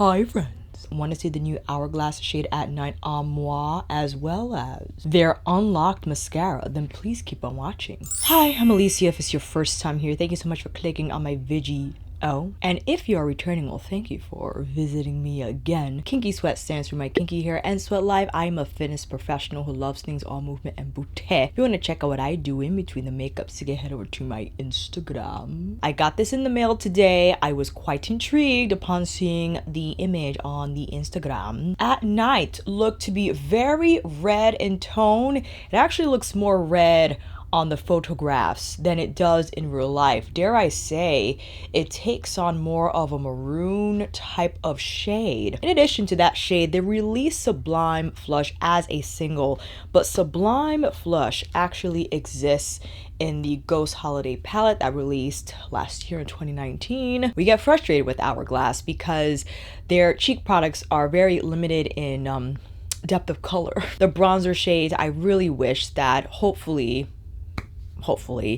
Hi friends, want to see the new Hourglass shade at Night en Moi as well as their unlocked mascara? Then please keep on watching. Hi, I'm Alicia. If it's your first time here, thank you so much for clicking on my video. And if you are returning, well, thank you for visiting me again. Kinky Sweat stands for my kinky hair and sweat life. I'm a fitness professional who loves things all movement and beauté. If you want to check out what I do in between the makeup, so head over to my Instagram. I got this in the mail today. I was quite intrigued upon seeing the image on the Instagram. At night, looked to be very red in tone. It actually looks more red on the photographs than it does in real life. Dare I say, it takes on more of a maroon type of shade. In addition to that shade, they released Sublime Flush as a single, but Sublime Flush actually exists in the Ghost Holiday palette that released last year in 2019. We get frustrated with Hourglass because their cheek products are very limited in depth of color. The bronzer shades, I really wish that hopefully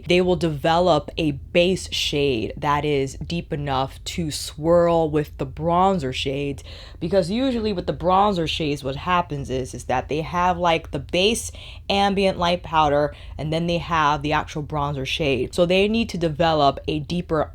they will develop a base shade that is deep enough to swirl with the bronzer shades, because usually with the bronzer shades what happens is that they have like the base ambient light powder and then they have the actual bronzer shade. So they need to develop a deeper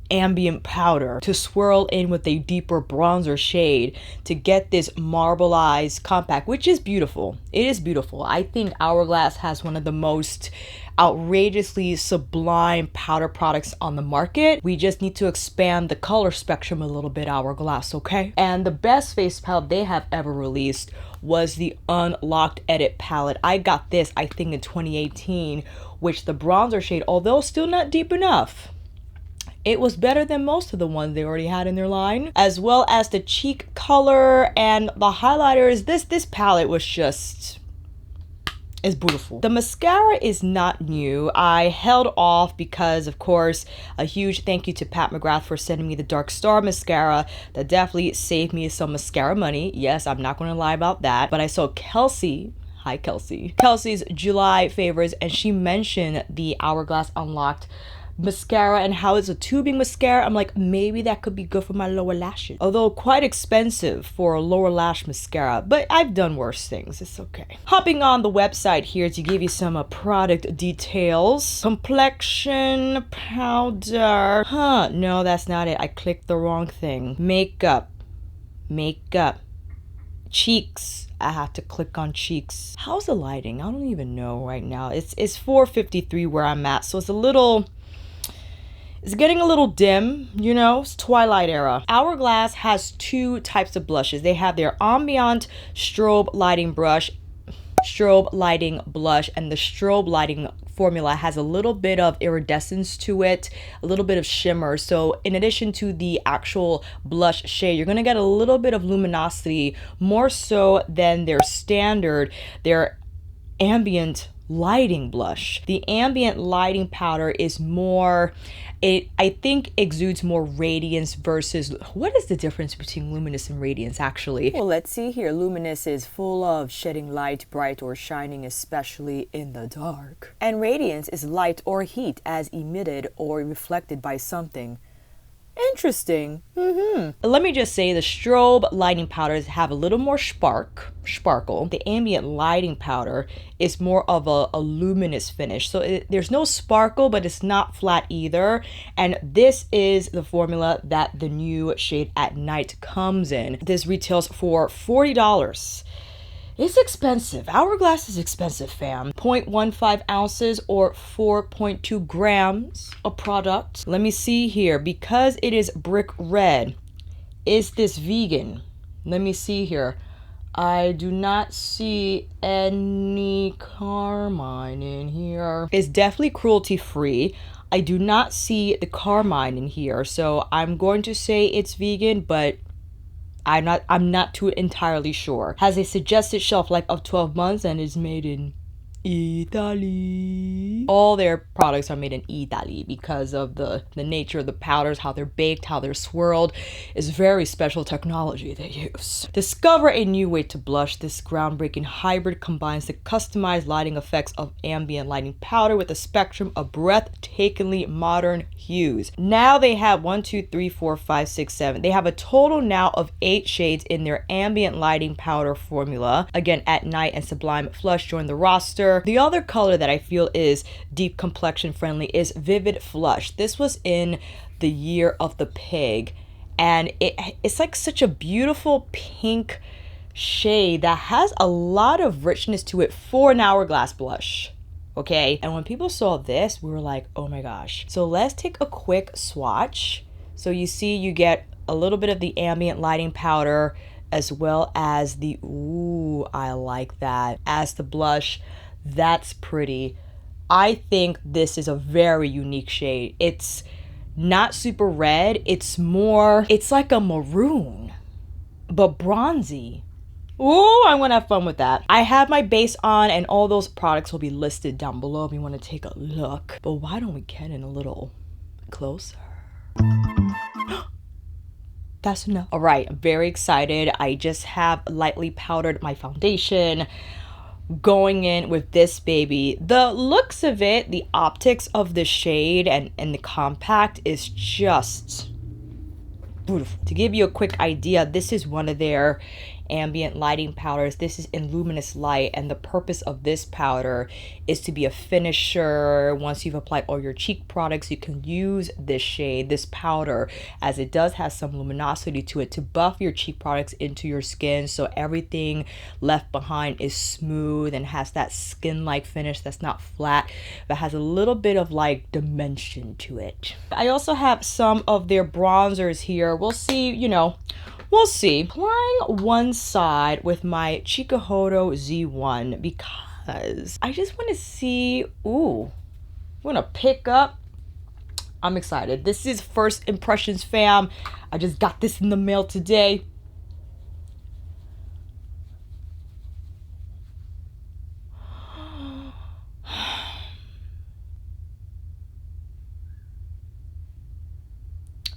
ambient powder to swirl in with a deeper bronzer shade to get this marbleized compact, which is beautiful. It is beautiful. I think Hourglass has one of the most outrageously sublime powder products on the market. We just need to expand the color spectrum a little bit, Hourglass, okay? And the best face palette they have ever released was the Unlocked Edit palette. I got this, I think, in 2018, which the bronzer shade, although still not deep enough, it was better than most of the ones they already had in their line, as well as the cheek color and the highlighters. This palette was just, it's beautiful. The mascara is not new. I held off because, of course, a huge thank you to Pat McGrath for sending me the Dark Star mascara. That definitely saved me some mascara money. Yes, I'm not going to lie about that. But I saw Kelsey. Hi, Kelsey. Kelsey's July favorites, and she mentioned the Hourglass Unlocked mascara and how it's a tubing mascara. I'm like, maybe that could be good for my lower lashes, although quite expensive for a lower lash mascara, but I've done worse things. It's okay. Hopping on the website here to give you some product details. Complexion powder, no, that's not it. I clicked the wrong thing. Makeup, cheeks, I have to click on cheeks. How's the lighting? I don't even know right now. It's 4:53 where I'm at, so it's getting a little dim, you know, it's Twilight era. Hourglass has two types of blushes. They have their ambient strobe lighting blush, and the strobe lighting formula has a little bit of iridescence to it, a little bit of shimmer. So in addition to the actual blush shade, you're gonna get a little bit of luminosity, more so than their ambient lighting blush. The ambient lighting powder is more, I think exudes more radiance versus, what is the difference between luminous and radiance actually? Well, let's see here. Luminous is full of shedding light, bright or shining, especially in the dark. And radiance is light or heat as emitted or reflected by something. Interesting. Let me just say the strobe lighting powders have a little more sparkle. The ambient lighting powder is more of a luminous finish. So there's no sparkle, but it's not flat either. And this is the formula that the new shade At Night comes in. This retails for $40. It's expensive. Hourglass is expensive, fam. 0.15 ounces or 4.2 grams of product. Let me see here. Because it is brick red, is this vegan? Let me see here. I do not see any carmine in here. It's definitely cruelty free. I do not see the carmine in here. So I'm going to say it's vegan, but I'm not too entirely sure. Has a suggested shelf life of 12 months and is made in Italy. All their products are made in Italy because of the nature of the powders, how they're baked, how they're swirled. It's very special technology they use. Discover a new way to blush. This groundbreaking hybrid combines the customized lighting effects of ambient lighting powder with a spectrum of breathtakingly modern hues. Now they have 1, 2, 3, 4, 5, 6, 7. They have a total now of 8 shades in their ambient lighting powder formula. Again, At Night and Sublime Flush join the roster. The other color that I feel is deep complexion friendly is Vivid Flush. This was in the Year of the Pig, and it's like such a beautiful pink shade that has a lot of richness to it for an hourglass blush. Okay, and when people saw this, we were like, oh my gosh. So let's take a quick swatch. So you see you get a little bit of the ambient lighting powder as well as the, ooh, I like that, as the blush. That's pretty. I think this is a very unique shade. It's not super red. It's like a maroon, but bronzy. Ooh, I'm gonna have fun with that. I have my base on, and all those products will be listed down below if you want to take a look. But why don't we get in a little closer? That's enough. All right, I'm very excited. I just have lightly powdered my foundation. Going in with this baby. The looks of it, the optics of the shade and the compact is just beautiful. To give you a quick idea, this is one of their ambient lighting powders. This is in Luminous Light, and the purpose of this powder is to be a finisher. Once you've applied all your cheek products, you can use this shade, this powder, as it does have some luminosity to it, to buff your cheek products into your skin so everything left behind is smooth and has that skin-like finish that's not flat but has a little bit of like dimension to it. I also have some of their bronzers here. We'll see, you know, we'll see. Applying one side with my Chikuhodo Z1 because I just want to see, ooh, I'm gonna pick up. I'm excited. This is first impressions, fam. I just got this in the mail today.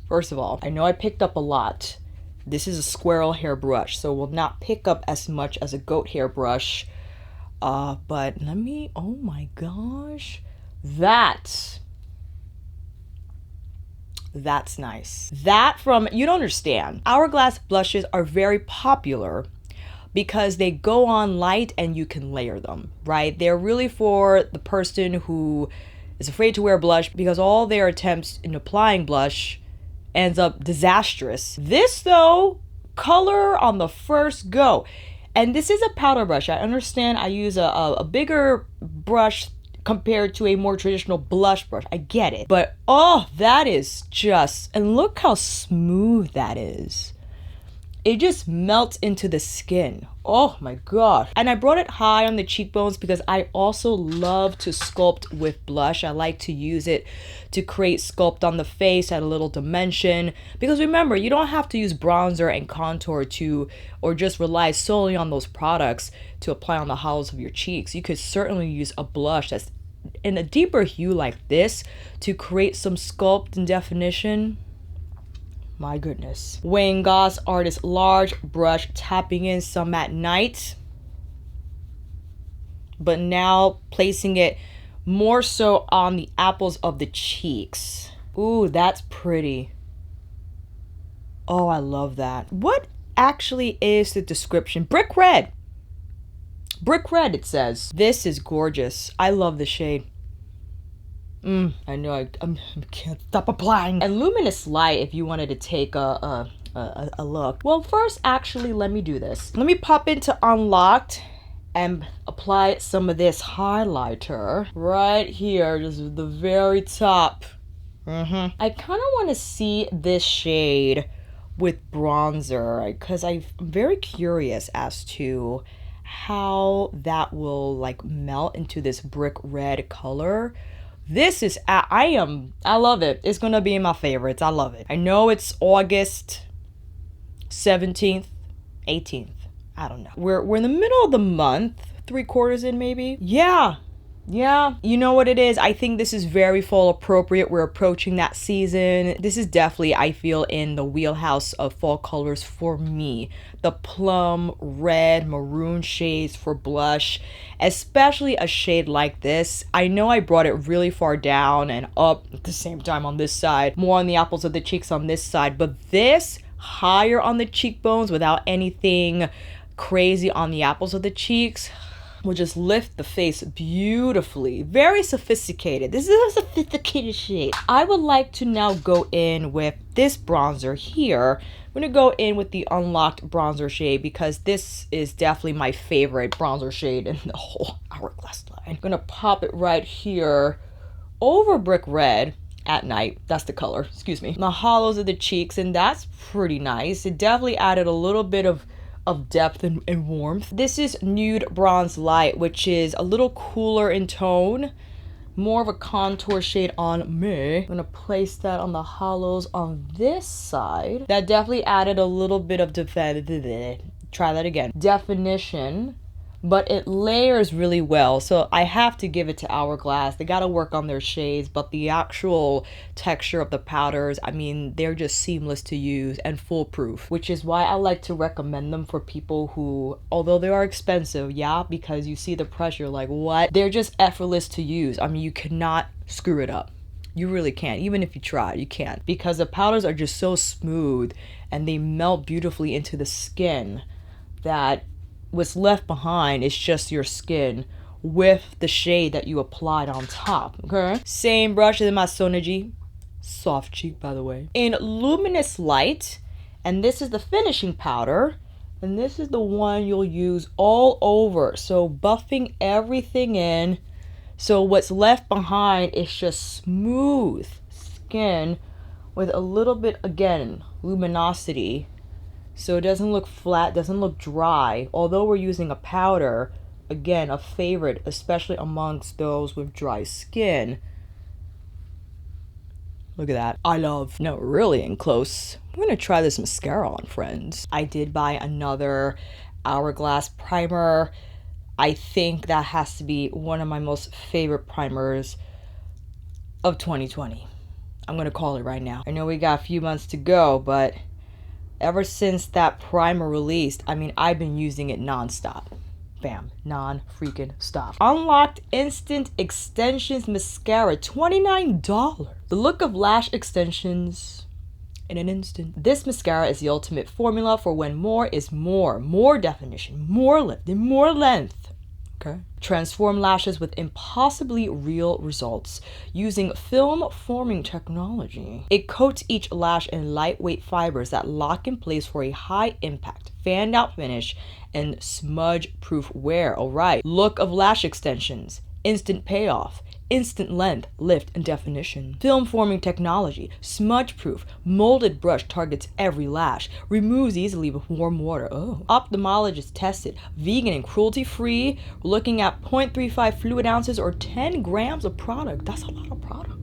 First of all, I know I picked up a lot. This is a squirrel hair brush, so will not pick up as much as a goat hair brush. But let me, oh my gosh, that's nice. That from, you don't understand. Hourglass blushes are very popular because they go on light and you can layer them, right? They're really for the person who is afraid to wear blush because all their attempts in applying blush ends up disastrous. This though, color on the first go. And this is a powder brush. I understand I use a bigger brush compared to a more traditional blush brush. I get it. But oh, that is just, and look how smooth that is. It just melts into the skin. Oh my gosh. And I brought it high on the cheekbones because I also love to sculpt with blush. I like to use it to create sculpt on the face, add a little dimension. Because remember, you don't have to use bronzer and contour to, or just rely solely on those products to apply on the hollows of your cheeks. You could certainly use a blush that's in a deeper hue like this to create some sculpt and definition. My goodness. Wayne Goss Artist Large Brush, tapping in some at night, but now placing it more so on the apples of the cheeks. Ooh, that's pretty. Oh, I love that. What actually is the description? Brick red. Brick red, it says. This is gorgeous. I love the shade. I know I can't stop applying. And Luminous Light, if you wanted to take a look. Well, first, actually, let me do this. Let me pop into Unlocked and apply some of this highlighter right here, just the very top. I kind of want to see this shade with bronzer because I'm very curious as to how that will like melt into this brick red color. This is, I love it. It's gonna be in my favorites. I love it. I know it's August 17th, 18th. I don't know. We're in the middle of the month, 3/4 in maybe. Yeah, you know what it is? I think this is very fall appropriate. We're approaching that season. This is definitely, I feel, in the wheelhouse of fall colors for me. The plum, red, maroon shades for blush, especially a shade like this. I know I brought it really far down and up at the same time on this side, more on the apples of the cheeks on this side, but this higher on the cheekbones without anything crazy on the apples of the cheeks will just lift the face beautifully. Very sophisticated. This is a sophisticated shade. I would like to now go in with this bronzer here. I'm gonna go in with the Unlocked bronzer shade because this is definitely my favorite bronzer shade in the whole Hourglass line. I'm gonna pop it right here over Brick Red at night. That's the color, excuse me. The hollows of the cheeks, and that's pretty nice. It definitely added a little bit of depth and warmth. This is Nude Bronze Light, which is a little cooler in tone, more of a contour shade on me. I'm gonna place that on the hollows on this side. That definitely added a little bit of definition, but it layers really well. So I have to give it to Hourglass. They gotta work on their shades, but the actual texture of the powders, I mean, they're just seamless to use and foolproof, which is why I like to recommend them for people who, although they are expensive, yeah, because you see the pressure, like what? They're just effortless to use. I mean, you cannot screw it up. You really can't. Even if you try, you can't, because the powders are just so smooth and they melt beautifully into the skin that what's left behind is just your skin with the shade that you applied on top, okay? Same brush as my Sonergy. Soft cheek, by the way. In Luminous Light, and this is the finishing powder, and this is the one you'll use all over. So buffing everything in. So what's left behind is just smooth skin with a little bit, again, luminosity. So it doesn't look flat, doesn't look dry. Although we're using a powder, again, a favorite, especially amongst those with dry skin. Look at that. I love. No, really in close. I'm gonna try this mascara on, friends. I did buy another Hourglass primer. I think that has to be one of my most favorite primers of 2020. I'm gonna call it right now. I know we got a few months to go, but ever since that primer released, I mean, I've been using it nonstop. Bam, non-freaking stop. Unlocked Instant Extensions Mascara, $29. The look of lash extensions in an instant. This mascara is the ultimate formula for when more is more. More definition, more lift, and more length. Okay. Transform lashes with impossibly real results using film forming technology. It coats each lash in lightweight fibers that lock in place for a high impact, fanned out finish and smudge proof wear. All right. Look of lash extensions, instant payoff, instant length, lift, and definition. Film forming technology, smudge proof, molded brush targets every lash, removes easily with warm water. Oh. Ophthalmologist tested, vegan and cruelty free. We're looking at 0.35 fluid ounces or 10 grams of product. That's a lot of product.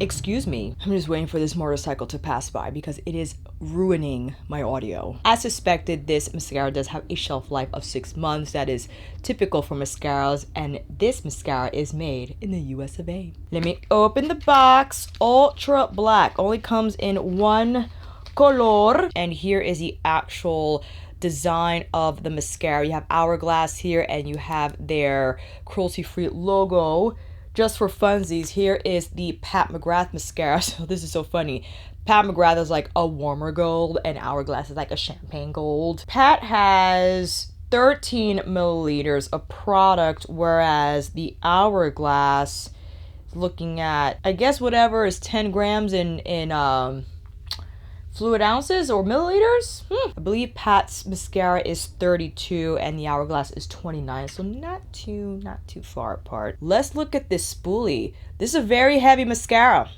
Excuse me, I'm just waiting for this motorcycle to pass by because it is ruining my audio. As suspected, this mascara does have a shelf life of 6 months. That is typical for mascaras, and this mascara is made in the US of A. Let me open the box. Ultra Black only comes in one color, and here is the actual design of the mascara. You have Hourglass here, and you have their cruelty-free logo. Just for funsies, here is the Pat McGrath mascara. So this is so funny. Pat McGrath is like a warmer gold and Hourglass is like a champagne gold. Pat has 13 milliliters of product, whereas the Hourglass is looking at, I guess, whatever is 10 grams in fluid ounces or milliliters. I believe Pat's mascara is 32 and the Hourglass is 29, so not too far apart. Let's look at this spoolie. This is a very heavy mascara,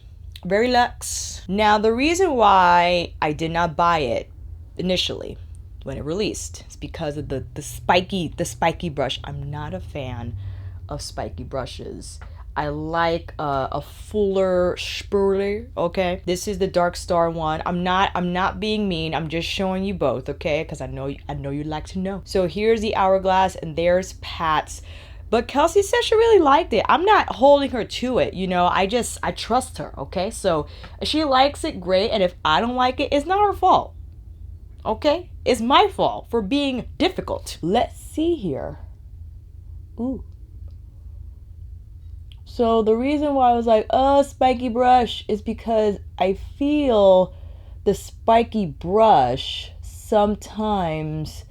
very luxe. Now the reason why I did not buy it initially when it released is because of the spiky brush. I'm not a fan of spiky brushes. I like a fuller spoolie, okay? This is the Dark Star one. I'm not being mean. I'm just showing you both, okay? Because I know you'd like to know. So here's the Hourglass and there's Pat's. But Kelsey said she really liked it. I'm not holding her to it, you know. I trust her, okay? So if she likes it, great. And if I don't like it, it's not her fault, okay? It's my fault for being difficult. Let's see here. Ooh. So the reason why I was like, oh, spiky brush is because I feel the spiky brush sometimes,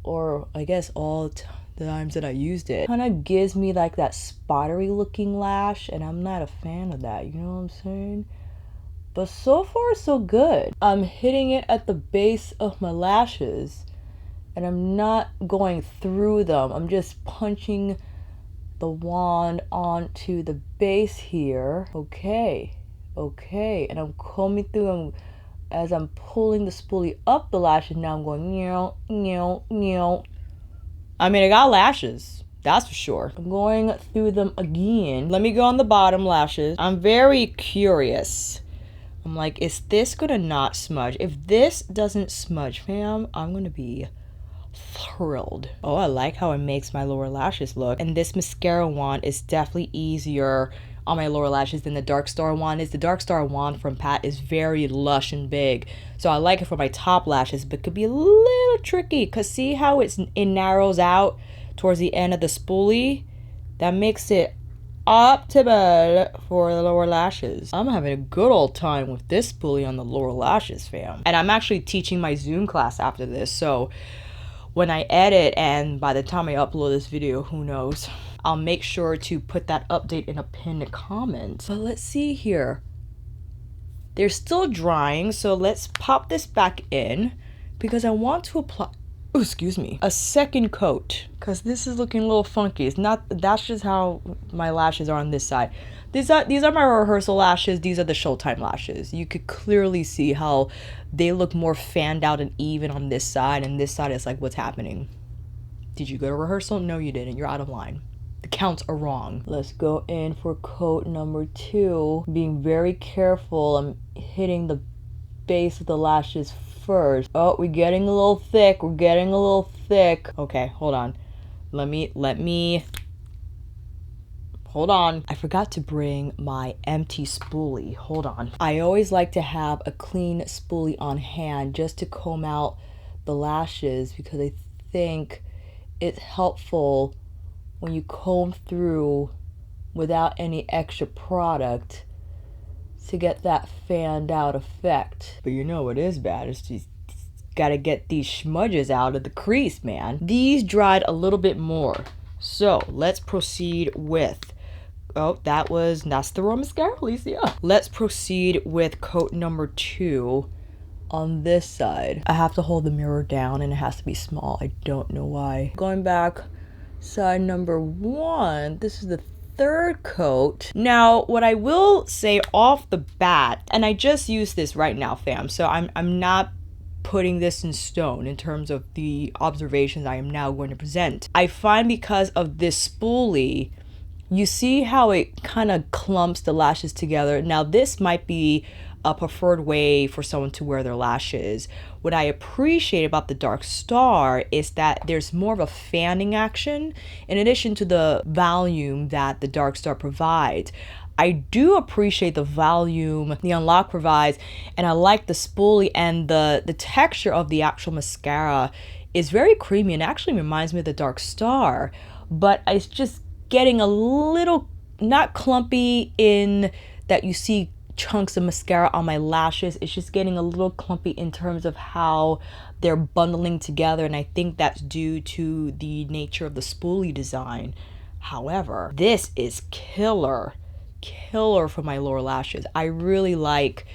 or I guess all the times that I used it, kind of gives me like that spottery looking lash, and I'm not a fan of that, you know what I'm saying? But so far so good. I'm hitting it at the base of my lashes, and I'm not going through them. I'm just punching the wand onto the base here. Okay, and I'm combing through them as I'm pulling the spoolie up the lashes. Now I'm going meow, meow, meow. I mean, I got lashes, that's for sure. I'm going through them again. Let me go on the bottom lashes. I'm very curious. I'm like, is this gonna not smudge? If this doesn't smudge, fam, I'm gonna be thrilled. Oh, I like how it makes my lower lashes look. And this mascara wand is definitely easier on my lower lashes than the Dark Star wand is. The Dark Star wand from Pat is very lush and big, so I like it for my top lashes, but could be a little tricky because see how it narrows out towards the end of the spoolie? That makes it optimal for the lower lashes. I'm having a good old time with this spoolie on the lower lashes, fam. And I'm actually teaching my Zoom class after this, so when I edit and by the time I upload this video, who knows, I'll make sure to put that update in a pinned comment. But let's see here. They're still drying, so let's pop this back in because I want to apply, oh, excuse me, a second coat because this is looking a little funky. It's not, that's just how my lashes are on this side. These are my rehearsal lashes. These are the Showtime lashes. You could clearly see how they look more fanned out and even on this side, and this side is like, what's happening? Did you go to rehearsal? No, you didn't. You're out of line. The counts are wrong. Let's go in for coat number 2. Being very careful. I'm hitting the base of the lashes first. Oh, we're getting a little thick. We're getting a little thick. Okay, hold on. Let me hold on. I forgot to bring my empty spoolie. Hold on. I always like to have a clean spoolie on hand just to comb out the lashes because I think it's helpful when you comb through without any extra product to get that fanned out effect. But you know what is bad? It's just gotta get these smudges out of the crease, man. These dried a little bit more. So let's proceed with, oh, that's the raw mascara, Alicia. Let's proceed with coat number 2 on this side. I have to hold the mirror down and it has to be small. I don't know why. Going back, side number 1, this is the third coat. Now, what I will say off the bat, and I just used this right now, fam, so I'm not putting this in stone in terms of the observations I am now going to present. I find because of this spoolie, you see how it kind of clumps the lashes together. Now, this might be a preferred way for someone to wear their lashes. What I appreciate about the Dark Star is that there's more of a fanning action in addition to the volume that the Dark Star provides. I do appreciate the volume the Unlock provides, and I like the spoolie, and the texture of the actual mascara is very creamy and actually reminds me of the Dark Star, but it's just getting a little, not clumpy in that you see chunks of mascara on my lashes. It's just getting a little clumpy in terms of how they're bundling together, and I think that's due to the nature of the spoolie design. However, this is killer for my lower lashes. I really like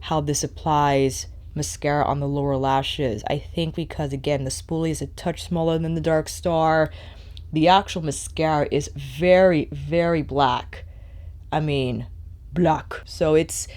how this applies mascara on the lower lashes. I think because, again, the spoolie is a touch smaller than the Dark Star. The actual mascara is very, very black. I mean, black. So it's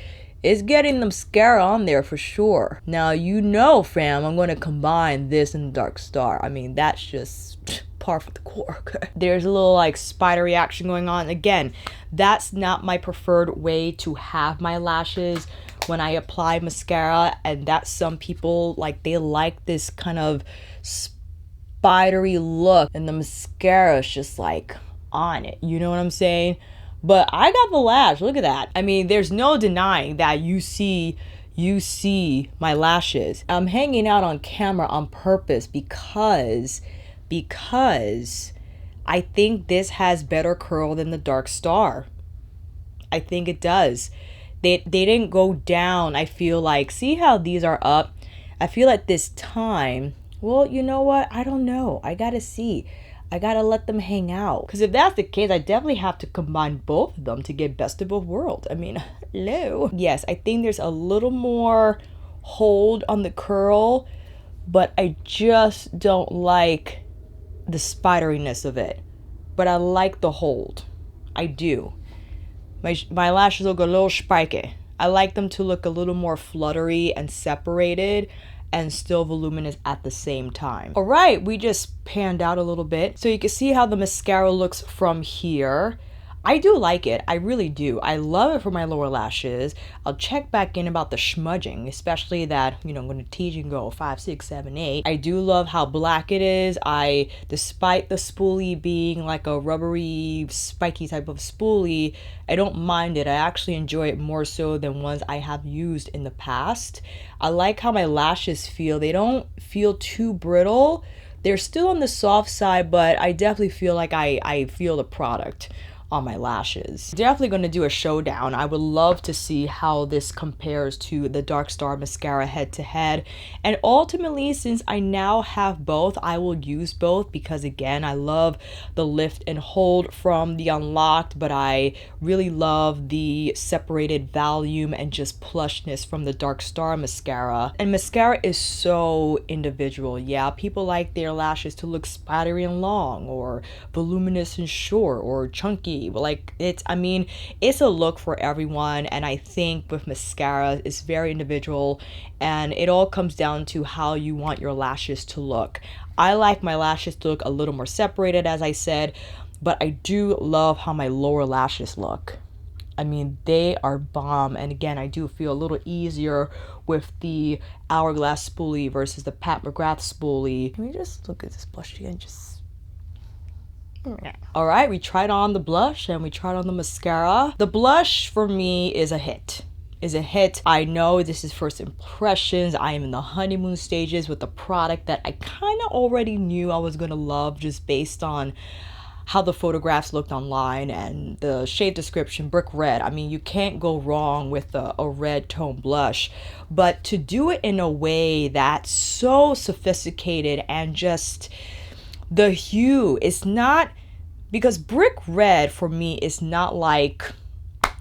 getting the mascara on there for sure. Now, you know, fam, I'm going to combine this and the Dark Star. I mean, that's just par for the course. There's a little like spidery action going on. Again, that's not my preferred way to have my lashes when I apply mascara, and that's some people like, they like this kind of spidery look and the mascara is just like on it, you know what I'm saying? But I got the lash, look at that. I mean, there's no denying that you see my lashes. I'm hanging out on camera on purpose because I think this has better curl than the Dark Star. I think it does. They didn't go down. I feel like, see how these are up? I feel like this time, well, you know what? I don't know. I gotta see. I gotta let them hang out. Because if that's the case, I definitely have to combine both of them to get best of both worlds. I mean, hello. Yes, I think there's a little more hold on the curl, but I just don't like the spideriness of it. But I like the hold. I do. My lashes look a little spiky. I like them to look a little more fluttery and separated and still voluminous at the same time. All right, we just panned out a little bit. So you can see how the mascara looks from here. I do like it. I really do. I love it for my lower lashes. I'll check back in about the smudging, especially that, you know, I'm going to teach and go 5, 6, 7, 8. I do love how black it is. Despite the spoolie being like a rubbery, spiky type of spoolie, I don't mind it. I actually enjoy it more so than ones I have used in the past. I like how my lashes feel. They don't feel too brittle. They're still on the soft side, but I definitely feel like I feel the product on my lashes. Definitely going to do a showdown. I would love to see how this compares to the Dark Star mascara head to head. And ultimately, since I now have both, I will use both because, again, I love the lift and hold from the Unlocked, but I really love the separated volume and just plushness from the Dark Star mascara. And mascara is so individual. Yeah, people like their lashes to look spidery and long, or voluminous and short, or chunky. Like, it's a look for everyone, and I think with mascara it's very individual, and it all comes down to how you want your lashes to look. I like my lashes to look a little more separated, as I said, but I do love how my lower lashes look. I mean, they are bomb. And again, I do feel a little easier with the Hourglass spoolie versus the Pat McGrath spoolie. Can we just look at this blush again? All right, we tried on the blush and we tried on the mascara. The blush for me is a hit. I know this is first impressions. I am in the honeymoon stages with the product that I kind of already knew I was going to love just based on how the photographs looked online and the shade description, brick red. I mean, you can't go wrong with a red tone blush. But to do it in a way that's so sophisticated and just the hue is not, because brick red for me is not like,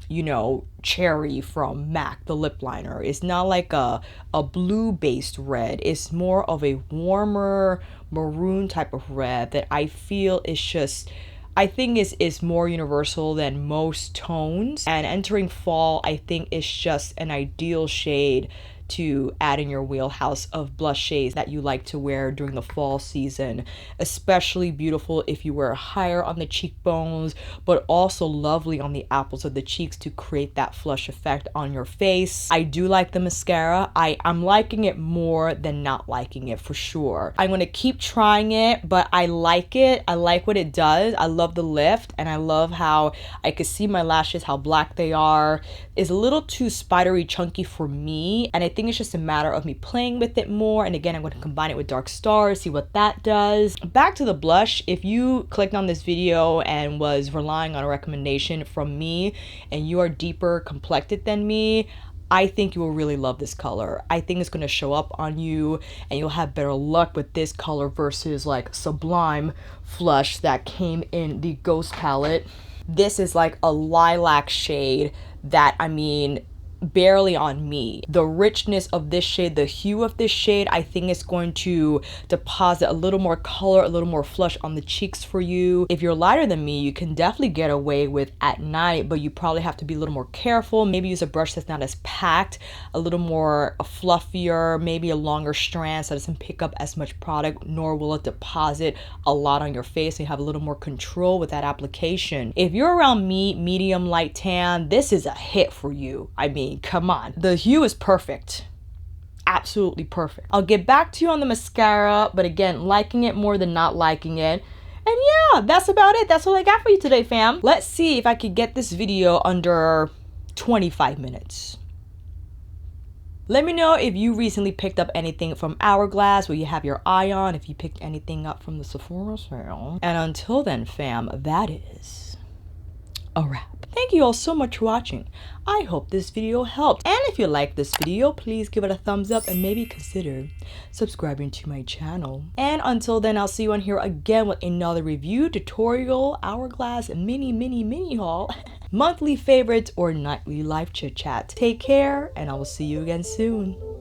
you know, cherry from MAC, the lip liner. It's not like a blue based red. It's more of a warmer maroon type of red that I feel is just, I think is more universal than most tones. And entering fall, I think is just an ideal shade to add in your wheelhouse of blush shades that you like to wear during the fall season. Especially beautiful if you wear higher on the cheekbones, but also lovely on the apples of the cheeks to create that flush effect on your face. I do like the mascara. I'm liking it more than not liking it for sure. I'm going to keep trying it, but I like it. I like what it does. I love the lift, and I love how I can see my lashes, how black they are. It's a little too spidery chunky for me, and I think it's just a matter of me playing with it more. And again, I'm going to combine it with Dark Star, see what that does. Back to the blush. If you clicked on this video and was relying on a recommendation from me and you are deeper complected than me, I think you will really love this color. I think it's going to show up on you and you'll have better luck with this color versus like Sublime Flush that came in the Ghost palette. This is like a lilac shade that, I mean, barely on me. The richness of this shade, the hue of this shade, I think it's going to deposit a little more color, a little more flush on the cheeks for you. If you're lighter than me, you can definitely get away with at night, but you probably have to be a little more careful. Maybe use a brush that's not as packed, a little more fluffier, maybe a longer strand so it doesn't pick up as much product, nor will it deposit a lot on your face. So you have a little more control with that application. If you're around me, medium light tan, this is a hit for you. I mean, come on. The hue is perfect. Absolutely perfect. I'll get back to you on the mascara, but again, liking it more than not liking it. And yeah, that's about it. That's all I got for you today, fam. Let's see if I could get this video under 25 minutes. Let me know if you recently picked up anything from Hourglass, what you have your eye on, if you picked anything up from the Sephora sale. And until then, fam, that is a wrap. Thank you all so much for watching. I hope this video helped. And if you like this video, please give it a thumbs up and maybe consider subscribing to my channel. And until then, I'll see you on here again with another review, tutorial, Hourglass, mini haul, monthly favorites, or nightly live chit chat. Take care, and I will see you again soon.